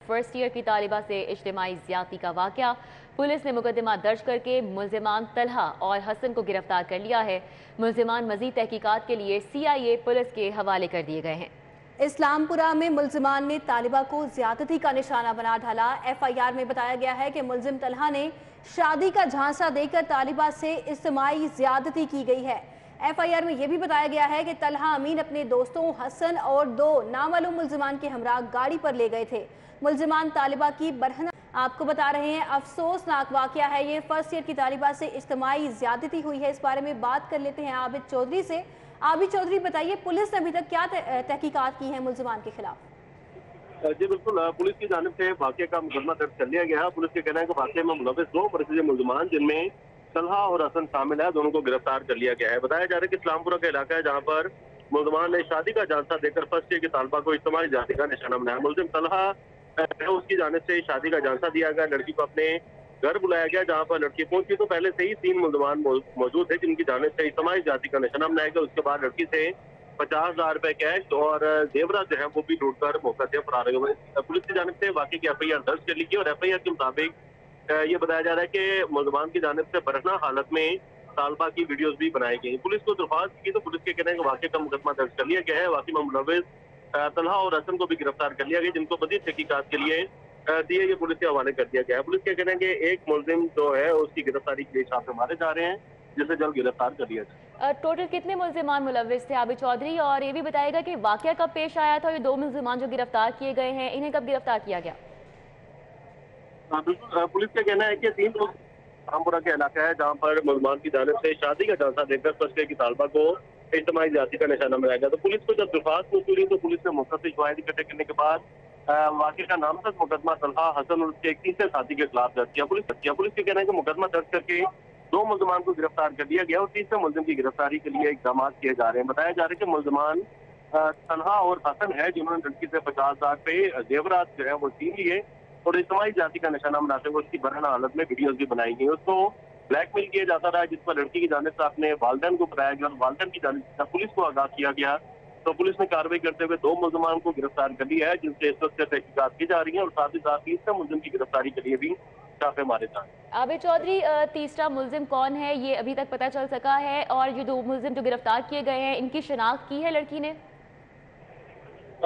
First year की तालिबा से इज्तिमाई ज़्यादती का वाक़या। पुलिस ने मुकदमा दर्ज करके मुल्ज़िमान तलहा और हसन को गिरफ्तार कर लिया है। मुल्ज़िमान मज़ीद तहकीकात के लिए CIA पुलिस के हवाले कर दिए गए हैं। इस्लामपुरा में मुल्ज़िमान ने तालिबा को ज़्यादती का निशाना बना डाला। FIR में बताया गया है कि मुल्ज़िम तलहा ने शादी का झांसा देकर तालिबा से इज्तिमाई ज़्यादती की गई है। FIR में यह भी बताया गया है कि तलहा अमीन अपने दोस्तों हसन और 2 नामालूम मुल्ज़िमान के हमरा गाड़ी पर ले गए थे। मुल्ज़िमान तालिबा की बरहना आपको बता रहे हैं, अफसोसनाक वाक़या है ये। फर्स्ट ईयर की तालिबा से इज्तिमाई ज़्यादती हुई है। इस बारे में बात कर लेते हैं आबिद चौधरी से। आबिद चौधरी, बताइए पुलिस ने अभी तक क्या तहकीकात की है मुल्ज़िमान के खिलाफ? जी बिल्कुल, पुलिस की जानिब से वाक़े का मुकदमा दर्ज कर लिया गया है। पुलिस के कहना है कि वाक़े में मुलविस 2 फर्जी मुल्ज़िमान जिनमें तलहा और हसन शामिल है, दोनों को गिरफ्तार कर लिया गया है। बताया जा रहा है कि इस्लामपुरा का इलाका है जहाँ पर मुल्ज़िमान ने शादी का झांसा देकर फर्स्ट ईयर की तालिबा को इज्तिमाई ज़्यादती का निशाना बनाया। मुल्ज़िम तलहा उसकी जानिब से शादी का झांसा दिया गया। लड़की को अपने घर बुलाया गया, जहाँ पर लड़की पहुंची तो पहले से ही 3 मुल्ज़िमान मौजूद थे जिनकी जानिब से इज्तिमाई ज़्यादती का निशाना बनाया गया। उसके बाद लड़की से 50,000 रुपए कैश और जेवरात जो है वो भी लूट कर मौका से फरार हो गए। पुलिस की जानिब से वाक़े की FIR दर्ज कर ली गई और FIR के मुताबिक ये बताया जा रहा है कि मुल्ज़िमान की जानिब से बरहना हालत में तालिबा की वीडियोस भी बनाई गई। पुलिस को दरख्वास्त की तो पुलिस के कहने के वाक़े का मुकदमा दर्ज कर लिया गया है। वाक़े में मुलविस तलहा और हसन को भी गिरफ्तार कर लिया गया, जिनको मज़ीद तहकीकात के लिए CIA पुलिस के हवाले कर दिया गया है। पुलिस के कहने के एक मुल्ज़िम जो है उसकी गिरफ्तारी के लिए छापे मारे जा रहे हैं, जिसे जल्द गिरफ्तार कर लिया जाए। टोटल कितने मुल्ज़िमान मुलविस थे आबिद चौधरी, और ये भी बताएगा कि वाक़या कब पेश आया था? ये 2 मुल्ज़िमान जो गिरफ्तार किए गए हैं, इन्हें कब गिरफ्तार किया गया? बिल्कुल, पुलिस का कहना है कि 3 लोग रामपुरा के इलाका है जहाँ पर मुल्ज़िमान की जानिब से शादी का झांसा देकर फर्स्ट ईयर की तालिबा को इज्तिमाई ज़्यादती का निशाना बनाया गया। तो पुलिस को जब दरख्वास्त मिली तो पुलिस ने मौके से शवाहिद इकट्ठे करने के बाद वाक़े का नामजद मुकदमा तलहा, हसन और उसके एक तीसरे साथी के खिलाफ दर्ज किया। पुलिस के कहना है कि मुकदमा दर्ज करके 2 मुल्ज़िमान को गिरफ्तार कर लिया गया और तीसरे मुल्ज़िम की गिरफ्तारी के लिए इक़दाम किए जा रहे हैं। बताया जा रहा है कि मुल्ज़िमान तलहा और हसन है जिन्होंने लड़की से 50,000 रुपए जेवरात जो है वो छीन लिए और इज्तिमाई ज़्यादती का निशाना बनाते हुए उसकी बरहना हालत में वीडियोस भी बनाई गई। उसको ब्लैकमेल किया जाता रहा, जिस पर लड़की की जानिब से अपने वालिदैन को बताया गया और वालिदैन की जानिब से पुलिस को आगाह किया गया। तो पुलिस ने कार्रवाई करते हुए 2 मुल्ज़िमान को गिरफ्तार कर लिया है, जिनसे इस वक्त तहकीकात की जा रही है और साथ ही साथ तीसरे मुल्ज़िम की गिरफ्तारी के लिए भी छापे मारे जा रहे हैं। आबिद चौधरी, तीसरा मुल्ज़िम कौन है ये अभी तक पता चल सका है? और ये 2 मुल्ज़िम जो गिरफ्तार किए गए हैं, इनकी शिनाख्त की है लड़की ने?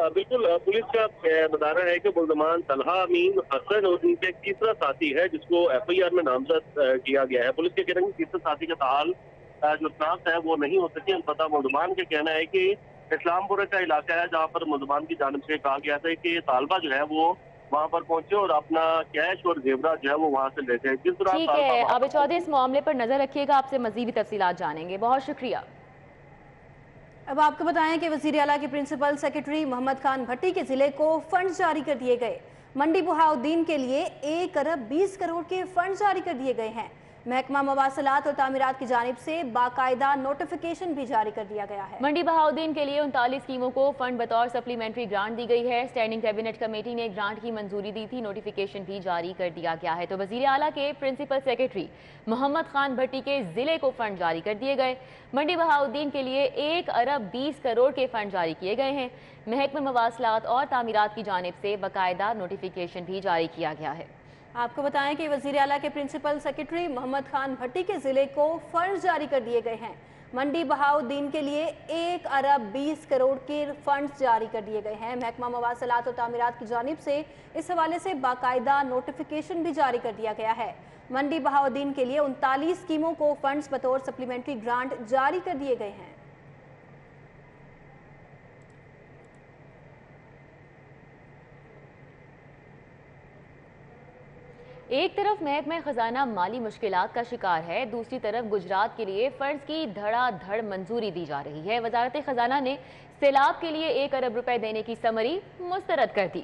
बिल्कुल, पुलिस का बताना है कि मुल्ज़िमान तलहा, अमीन, हसन और उनका एक तीसरा साथी है जिसको FIR में नामजद किया गया है। पुलिस के कहना है कि तीसरे साथी का ताल जो शनाख्त है वो नहीं हो सकी। अलबत्ता मुल्ज़िमान का कहना है कि इस्लामपुरा का इलाका है जहाँ पर मुल्ज़िमान की जानिब से कहा गया था कि तालिबा जो है वो वहाँ पर पहुंचे और अपना कैश और जेवरात जो है वो वहाँ से लेते हैं। जिस तरह ठीक है आबिद चौधरी, इस मामले पर नजर रखिएगा, आपसे मज़ीद तफसीलात जानेंगे। बहुत शुक्रिया। अब आपको बताएं कि वज़ीर आला के प्रिंसिपल सेक्रेटरी मोहम्मद खान भट्टी के जिले को फंड जारी कर दिए गए। मंडी बहाउद्दीन के लिए 1 अरब 20 करोड़ के फंड जारी कर दिए गए हैं। महकमा मवासलात और तामीरात की जानिब से बाकायदा नोटिफिकेशन भी जारी कर दिया गया है। मंडी बहाउद्दीन के लिए 39 स्कीमों को फंड बतौर सप्लीमेंट्री ग्रांट दी गई है। स्टैंडिंग कैबिनेट कमेटी ने ग्रांट की मंजूरी दी थी, नोटिफिकेशन भी जारी कर दिया गया है। तो वज़ीर आला के प्रिंसिपल सेक्रेटरी मोहम्मद खान भट्टी के जिले को फंड जारी कर दिए गए। मंडी बहाउद्दीन के लिए 1 अरब 20 करोड़ के फंड जारी किए गए हैं। महकमा मवासलात और तामीरात की जानिब से बाकायदा नोटिफिकेशन भी जारी किया गया है। आपको बताएं कि वज़ीर आला के प्रिंसिपल सेक्रेटरी मोहम्मद खान भट्टी के जिले को फंड जारी कर दिए गए हैं। मंडी बहाउद्दीन के लिए 1 अरब 20 करोड़ के फंड जारी कर दिए गए हैं। महकमा मवासलात और तामीरात की जानिब से इस हवाले से बाकायदा नोटिफिकेशन भी जारी कर दिया गया है। मंडी बहाउद्दीन के लिए 39 स्कीमों को फंड्स बतौर सप्लीमेंट्री ग्रांट जारी कर दिए गए हैं। एक तरफ महकमा खजाना माली मुश्किलात का शिकार है, दूसरी तरफ गुजरात के लिए फंड्स की धड़ाधड़ मंजूरी दी जा रही है। वजारत खजाना ने सैलाब के लिए 1 अरब रुपए देने की समरी मुस्तरद कर दी।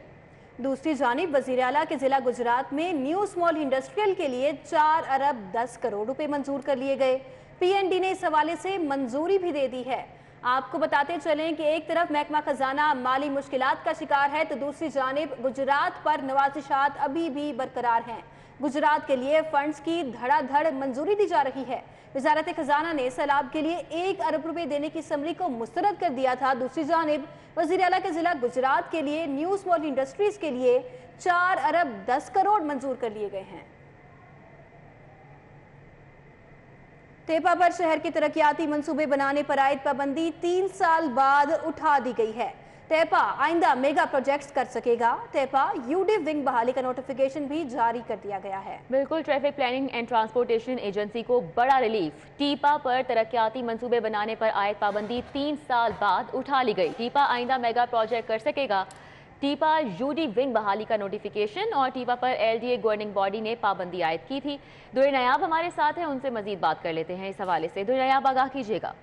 दूसरी जानिब वज़ीर आला के जिला गुजरात में न्यू स्मॉल इंडस्ट्रियल के लिए 4 अरब 10 करोड़ रुपए मंजूर कर लिए गए। PND ने इस हवाले से मंजूरी भी दे दी है। आपको बताते चलें कि एक तरफ महकमा खजाना माली मुश्किलात का शिकार है तो दूसरी जानिब गुजरात पर नवाजिशात अभी भी बरकरार हैं। गुजरात के लिए फंड्स की धड़ाधड़ मंजूरी दी जा रही है। वजारत खजाना ने सैलाब के लिए 1 अरब रुपए देने की समरी को मुस्तरद कर दिया था। दूसरी जानिब वजीर आला के जिला गुजरात के लिए न्यू स्मॉल इंडस्ट्रीज के लिए 4 अरब 10 करोड़ मंजूर कर लिए गए हैं। टेपा पर शहर के तरक्याती मंसूबे बनाने पर आयद पाबंदी 3 साल बाद उठा दी गई है। टेपा आइंदा मेगा प्रोजेक्ट्स कर सकेगा। टेपा यूडी विंग बहाली का नोटिफिकेशन भी जारी कर दिया गया है। बिल्कुल, traffic planning and transportation agency को बड़ा रिलीफ। टीपा पर तरक्याती मंसूबे बनाने पर आयद पाबंदी 3 साल बाद उठा ली गई। टीपा आइंदा मेगा प्रोजेक्ट कर सकेगा। टीपा यूडी विंग बहाली का नोटिफिकेशन और टीपा पर एलडीए गवर्निंग बॉडी ने पाबंदी आयद की थी। दुर्र नयाब हमारे साथ हैं, उनसे मजीद बात कर लेते हैं इस हवाले से। दुर्र नयाब, आगाह कीजिएगा।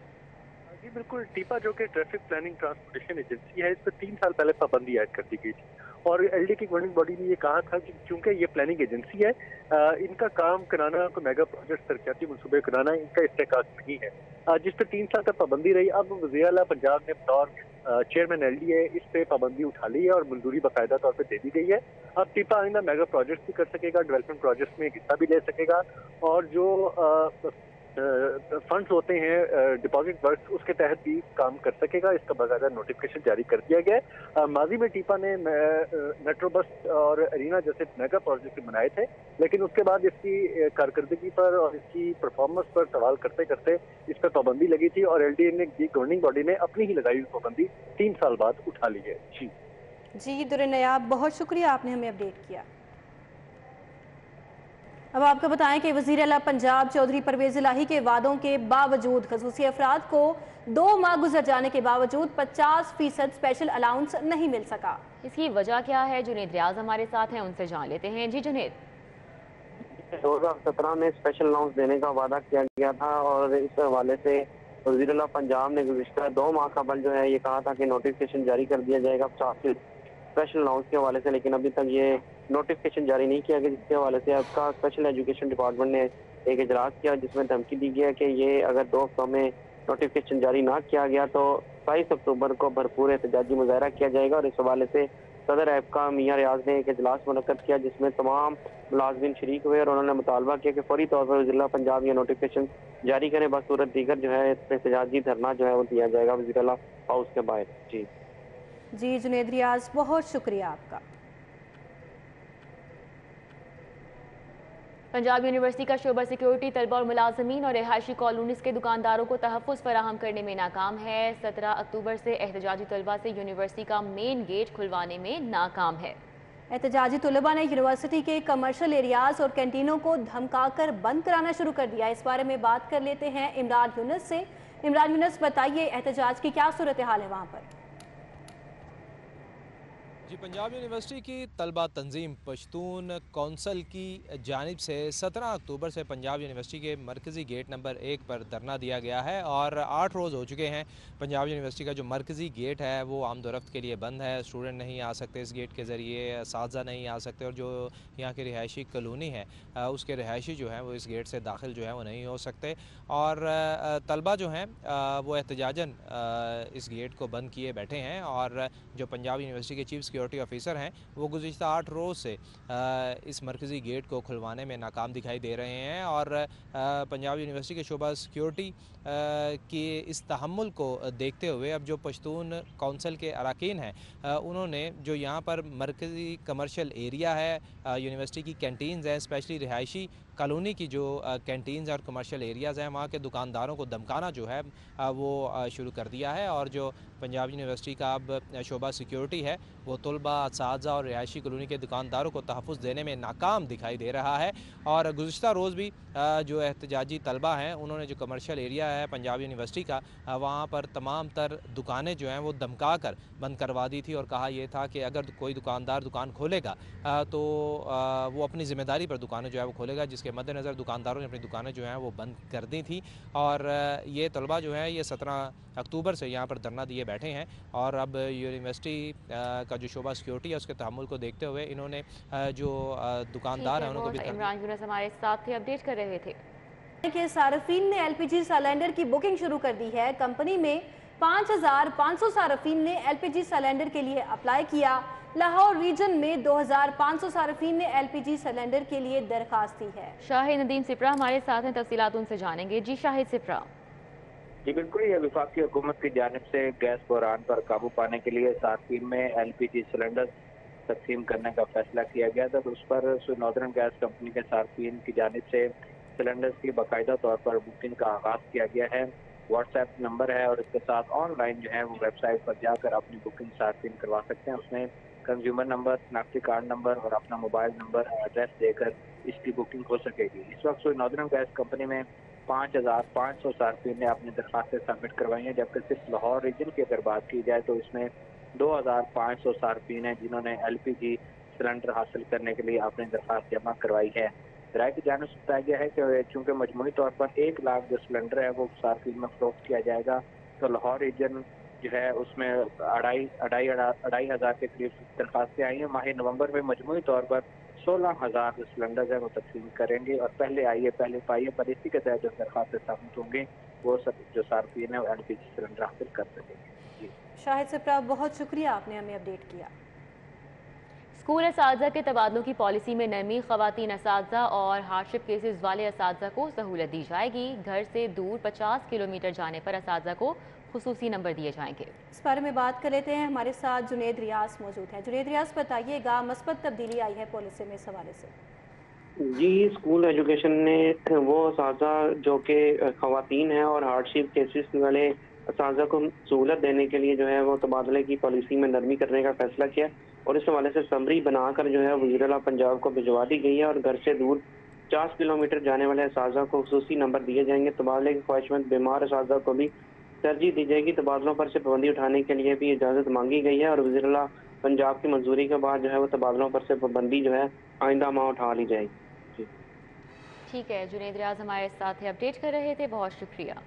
जी बिल्कुल, टीपा जो कि ट्रैफिक प्लानिंग ट्रांसपोर्टेशन एजेंसी है, इस पर 3 साल पहले पाबंदी आयद कर दी गई थी और एलडी की गवर्निंग बॉडी ने ये कहा था कि क्योंकि ये प्लानिंग एजेंसी है, इनका काम कराना, को मेगा प्रोजेक्ट तरक्याती मनसूबे कराना इनका इस्तेकाक नहीं है, जिस पर 3 साल तक पाबंदी रही। अब वज़ीर आला पंजाब ने बतौर चेयरमैन एलडीए इस पे पाबंदी उठा ली है और मंजूरी बाकायदा तौर पर दे दी गई है। अब टीपा आइंदा मेगा प्रोजेक्ट भी कर सकेगा, डेवलपमेंट प्रोजेक्ट में हिस्सा भी ले सकेगा और जो फंड्स होते हैं डिपॉजिट वर्क्स, उसके तहत भी काम कर सकेगा। इसका बाकायदा नोटिफिकेशन जारी कर दिया गया है। माजी में टीपा ने मेट्रो बस और अरीना जैसे मेगा प्रोजेक्ट बनाए थे, लेकिन उसके बाद इसकी कारकर्दगी पर और इसकी परफॉर्मेंस पर सवाल करते करते इस पर पाबंदी लगी थी और एलडीए ने, गवर्निंग बॉडी ने अपनी ही लगाई हुई पाबंदी 3 साल बाद उठा ली है। जी दुर्र नयाब, बहुत शुक्रिया, आपने हमें अपडेट किया। अब आपको बताएं कि वज़ीर आला पंजाब चौधरी परवेज इलाही के वादों के बावजूद खसूसी अफराद को 2 माह गुजर जाने के बावजूद 50% स्पेशल अलाउंस नहीं मिल सका। इसकी वजह क्या है? जुनेद रियाज हमारे साथ हैं, उनसे जान लेते हैं। जी जुनेद। 2017 में स्पेशल अलाउंस देने का वादा किया गया था और इस हवाले से वज़ीर आला पंजाब ने गुज़िश्ता 2 माह कबल जो है ये कहा था कि नोटिफिकेशन जारी कर दिया जाएगा 50 स्पेशल अलाउंस के हवाले से, लेकिन अभी तक ये नोटिफिकेशन जारी नहीं किया गया, जिसके हवाले से आपका स्पेशल एजुकेशन डिपार्टमेंट ने एक इजलास किया जिसमें धमकी दी गई है कि ये अगर 2 हफ्तों में नोटिफिकेशन जारी ना किया गया तो 22 अक्टूबर को भरपूर एहतजाजी मुजाहरा किया जाएगा। और इस हवाले से सदर ऐबका मियां रियाज ने एक इजलास मुनक्कद किया जिसमें तमाम मुलाजमीन शरीक हुए और उन्होंने मुतालबा किया कि फौरी तौर पर वज़ीर आला पंजाब ये नोटिफिकेशन जारी करें, बसूरत दीगर जो है एहतजाजी धरना जो है वो दिया जाएगा वज़ीर आला हाउस के बाहर। जी जुनेद रियाज, बहुत शुक्रिया आपका। पंजाब यूनिवर्सिटी का शोबा सिक्योरिटी तलबा और मुलाजमीन और रिहायशी कॉलोनीज के दुकानदारों को तहफ़्फ़ुज़ फराहम करने में नाकाम है। 17 अक्टूबर से एहतजाजी तलबा से यूनिवर्सिटी का मेन गेट खुलवाने में नाकाम है। एहतजाजी तलबा ने यूनिवर्सिटी के कमर्शियल एरियाज और कैंटीनों को धमकाकर बंद कराना शुरू कर दिया। इस बारे में बात कर लेते हैं इमरान यूनुस से। इमरान यूनुस, बताइए एहतजाज की क्या सूरत हाल है वहाँ पर? जी, पंजाब यूनिवर्सिटी की तलबा तंजीम पश्तून कौंसल की जानिब से 17 अक्टूबर से पंजाब यूनिवर्सिटी के मरकज़ी गेट नंबर 1 पर धरना दिया गया है और 8 रोज़ हो चुके हैं। पंजाब यूनिवर्सिटी का जो मरकज़ी गेट है वो आमदोरफ्त के लिए बंद है। स्टूडेंट नहीं आ सकते इस गेट के ज़रिए, असातिज़ा नहीं आ सकते और जो यहाँ की रिहायशी कॉलोनी है उसके रिहायशी जो हैं वो इस गेट से दाखिल जो है वो नहीं हो सकते। और तलबा जो हैं वो एहतजाजन इस गेट को बंद किए बैठे हैं और जो पंजाब यूनिवर्सिटी के चीफ सिक्योरिटी ऑफिसर हैं वो गुज़िश्ता 8 रोज़ से इस मरकज़ी गेट को खुलवाने में नाकाम दिखाई दे रहे हैं। और पंजाब यूनिवर्सिटी के शोबा सिक्योरिटी के इस तहम्मुल को देखते हुए अब जो पश्तून कौंसल के अरकान हैं उन्होंने जो यहाँ पर मरकज़ी कमर्शियल एरिया है, यूनिवर्सिटी की कैंटीन्स हैं, स्पेशली रिहायशी कॉलोनी की जो कैंटीन्स और कमर्शियल एरियाज़ हैं वहाँ के दुकानदारों को धमकाना जो है वो शुरू कर दिया है। और जो पंजाब यूनिवर्सिटी का अब शोबा सिक्योरिटी है वो तलबा, असातिज़ा और रिहायशी कॉलोनी के दुकानदारों को तहफ़्फ़ुज़ देने में नाकाम दिखाई दे रहा है। और गुज़िश्ता रोज़ भी जो एहतजाजी तलबा हैं उन्होंने जो कमर्शियल एरिया है पंजाब यूनिवर्सिटी का वहाँ पर तमाम तर दुकानें जो हैं वो धमका कर बंद करवा दी थी और कहा यह था कि अगर कोई दुकानदार दुकान खोलेगा तो वो अपनी ज़िम्मेदारी पर दुकानें जो है वो खोलेगा, जिसके मद्देनज़र दुकानदारों ने अपनी दुकानें जो हैं वो बंद कर दी थी। और ये तलबा जो है ये 17 अक्टूबर से यहाँ पर धरना दिए बैठे हैं और अब यूनिवर्सिटी का जो शोबा सिक्योरिटी है उसके तहम्मुल को देखते हुए इन्होंने जो दुकानदार हैं उनको भी। इमरान यूनुस हमारे साथ थे, अपडेट कर रहे थे। के सार्फिन ने एलपीजी सिलेंडर की बुकिंग शुरू कर दी है। कंपनी में 5,500 सार्फिन ने LPG सिलेंडर के लिए अप्लाई किया। लाहौर रीजन में 2,500 सार्फिन ने LPG सिलेंडर के लिए दरखास्त दी है। शाहिद नदीम सिपरा हमारे साथ हैं, तफसीलात उनसे जानेंगे। जी शाहिद सिपरा। जी बिल्कुल, ये वफाकी हुकूमत की जानिब से गैस बहरान पर काबू पाने के लिए सार्फिन में LPG सिलेंडर तकसीम करने का फैसला किया गया था। तो उस पर नॉर्दर्न गैस कंपनी के सार्फिन की जानिब से सिलेंडर्स की बाकायदा तौर पर बुकिंग का आगाज़ किया गया है। व्हाट्सएप नंबर है और इसके साथ ऑनलाइन जो है वो वेबसाइट पर जाकर अपनी बुकिंग सार्फिन करवा सकते हैं। उसमें कंज्यूमर नंबर, शनाख्ती कार्ड नंबर और अपना मोबाइल नंबर, एड्रेस देकर इसकी बुकिंग हो सकेगी। इस वक्त नॉर्दर्न गैस कंपनी में 5,500 सार्फिन ने अपनी दरखास्तें सबमिट करवाई हैं, जबकि सिर्फ लाहौर रीजन की अगर बात की जाए तो इसमें 2,500 सार्फिन हैं जिन्होंने LPG सिलेंडर हासिल करने के लिए अपनी दरखास्त जमा करवाई है। राय की जानिब से बताया गया है कि चूँकि मजमूई तौर पर 1 लाख जो सिलेंडर है वो सार्फिन में फरोख्त किया जाएगा, तो लाहौर रीजन जो है उसमें 2,500 के करीब दरखास्तें आई हैं। माह नवंबर में मजमूई तौर पर 16,000 जो सिलेंडर हैं वो तकसीम करेंगे और पहले आइए पहले पाइए पर इसी के तहत जो दरखास्तें सबमिट होंगी वो सब जो सार्फिन है वो LPG सिलेंडर हासिल कर सकेंगे। शाहिद सिपरा, बहुत शुक्रिया, आपने हमें अपडेट किया। स्कूल असातिज़ा के तबादलों की पॉलिसी में नरमी, ख़वातीन असातिज़ा और हार्डशिप केसेस वाले असातिज़ा को सहूलत दी जाएगी। घर से दूर 50 किलोमीटर जाने पर असातिज़ा को खुसूसी नंबर दिए जाएंगे। इस बारे में बात कर लेते हैं, हमारे साथ जुनेद रियाज मौजूद हैं। जुनेद रियाज, बताइएगा, मस्बत तब्दीली आई है पॉलिसी में, इस हवाले से। जी, स्कूल एजुकेशन ने वो असातिज़ा जो कि ख़वातीन हैं और हार्डशिप केसेस वाले असातिज़ा को सहूलत देने के लिए जो है वो तबादले की पॉलिसी में नरमी करने का फैसला किया और इस हवाले से समरी बनाकर जो है वज़ीर आला पंजाब को भिजवा दी गई है और घर से दूर 50 किलोमीटर जाने वाले असातिज़ा को खुसूसी नंबर दिए जाएंगे। तबादले की ख्वाहिशमंद बीमार असातिज़ा को भी तरजीह दी जाएगी। तबादलों पर से पाबंदी उठाने के लिए भी इजाज़त मांगी गई है और वज़ीर आला पंजाब की मंजूरी के बाद जो है वो तबादलों पर से पाबंदी जो है आइंदा माह उठा ली जाएगी। ठीक है, जुनेद रियाज हमारे साथ अपडेट कर रहे थे, बहुत शुक्रिया।